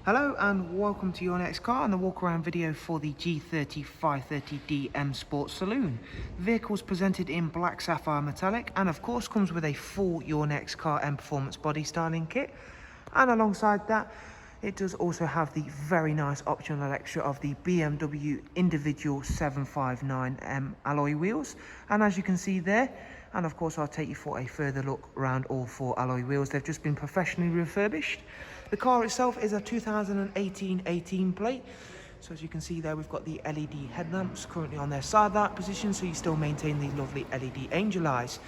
Hello and welcome to your next car and the walk around video for the G30 530D M Sport Saloon. The vehicle is presented in black sapphire metallic and of course comes with a full Your Next Car Mperformance body styling kit, and alongside that it does also have the very nice optional extra of the BMW Indivdual 759M alloy wheels, and as you can see there, and of course I'll take you for a further look around all four alloy wheels. They've just been professionally refurbished. The car itself is a 2018 18 plate, so as you can see there we've got the LED headlamps currently on their side light position, so you still maintain the lovely LED angel eyes.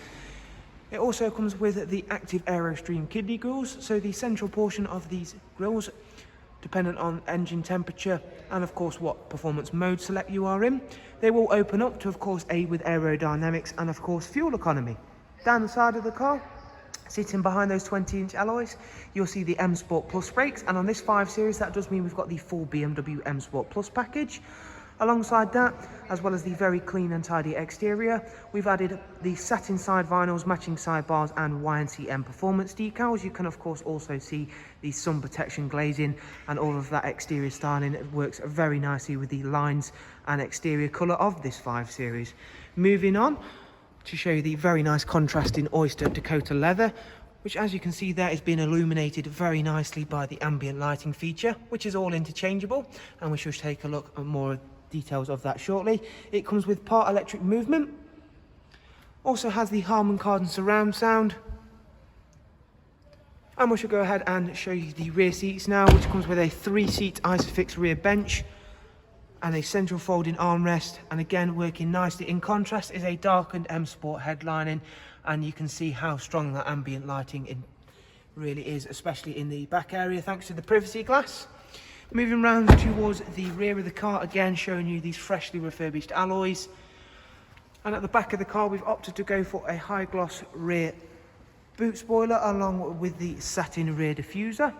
It also comes with the active Aerostream kidney grills, so the central portion of these grills, dependent on engine temperature and of course what performance mode select you are in, they will open up to of course aid with aerodynamics and of course fuel economy. Down the side of the car, sitting behind those 20-inch alloys, you'll see the M Sport Plus brakes, and on this 5 Series that does mean we've got the full BMW M Sport Plus package. Alongside that, as well as the very clean and tidy exterior, we've added the satin side vinyls, matching sidebars and YNC Mperformance decals. You can of course also see the sun protection glazing, and all of that exterior styling. It works very nicely with the lines and exterior colour of this 5 Series. Moving on to show you the very nice contrasting Oyster Dakota leather, which as you can see there is being illuminated very nicely by the ambient lighting feature, which is all interchangeable, and we shall take a look at more details of that shortly. It comes with part electric movement, also has the Harman Kardon surround sound, and we shall go ahead and show you the rear seats now, which comes with a 3-seat Isofix rear bench and a central folding armrest, and again working nicely in contrast is a darkened M Sport headlining, and you can see how strong that ambient lighting really is, especially in the back area thanks to the privacy glass. Moving round towards the rear of the car, again showing you these freshly refurbished alloys, and at the back of the car we've opted to go for a high gloss rear boot spoiler along with the satin rear diffuser.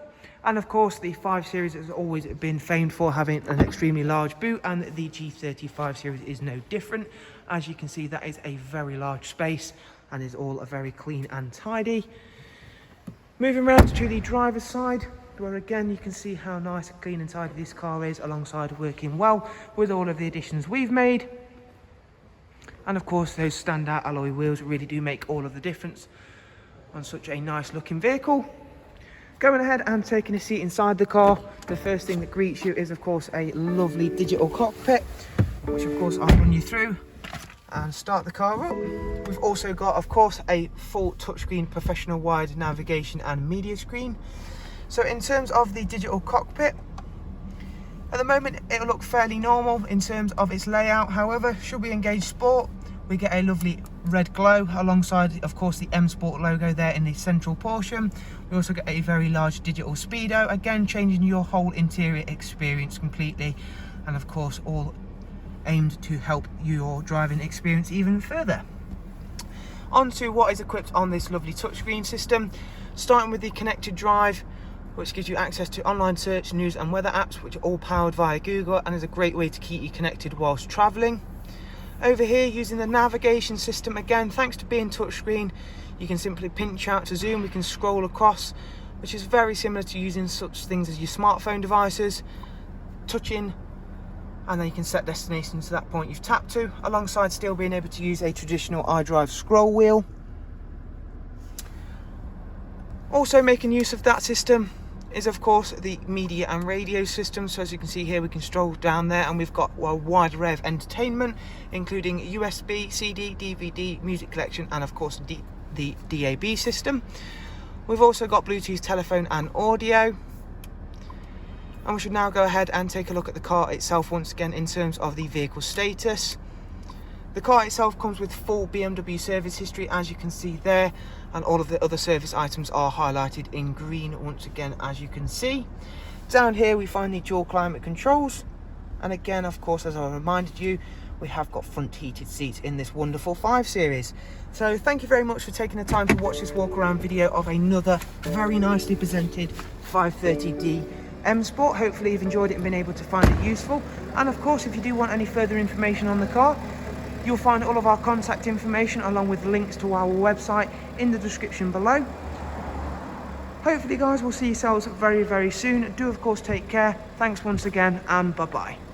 And of course the 5 Series has always been famed for having an extremely large boot, and the G30 5 Series is no different. As you can see, that is a very large space and is all very clean and tidy. Moving round to the driver's side, where again you can see how nice, clean and tidy this car is, alongside working well with all of the additions we've made. And of course those standout alloy wheels really do make all of the difference on such a nice looking vehicle. Going ahead and taking a seat inside the car, the first thing that greets you is of course a lovely digital cockpit, which of course I'll run you through and start the car up. We've also got of course a full touchscreen professional wide navigation and media screen. So in terms of the digital cockpit, at the moment it'll look fairly normal in terms of its layout. However, should we engage sport, we get a lovely red glow alongside of course the M Sport logo there in the central portion. We also get a very large digital speedo, again changing your whole interior experience completely, and of course all aimed to help your driving experience even further. On to what is equipped on this lovely touchscreen system, starting with the connected drive, which gives you access to online search, news and weather apps, which are all powered via Google and is a great way to keep you connected whilst travelling. Over here, using the navigation system, again thanks to being touchscreen, you can simply pinch out to zoom. We can scroll across, which is very similar to using such things as your smartphone devices. Touch in and then you can set destination to that point you've tapped to, alongside still being able to use a traditional iDrive scroll wheel. Also making use of that system is of course the media and radio system. So as you can see here, we can stroll down there and we've got a wide array of entertainment, including USB, CD, DVD, music collection and of course the DAB system. We've also got Bluetooth, telephone and audio. And we should now go ahead and take a look at the car itself once again in terms of the vehicle status. The car itself comes with full BMW service history, as you can see there, and all of the other service items are highlighted in green once again, as you can see. Down here we find the dual climate controls, and again of course, as I reminded you, we have got front heated seats in this wonderful 5 Series. So thank you very much for taking the time to watch this walk around video of another very nicely presented 530D M Sport. Hopefully you've enjoyed it and been able to find it useful, and of course if you do want any further information on the car, you'll find all of our contact information along with links to our website in the description below. hopefully guys, we'll see yourselves very, very soon. Do of course take care. Thanks once again, and bye-bye.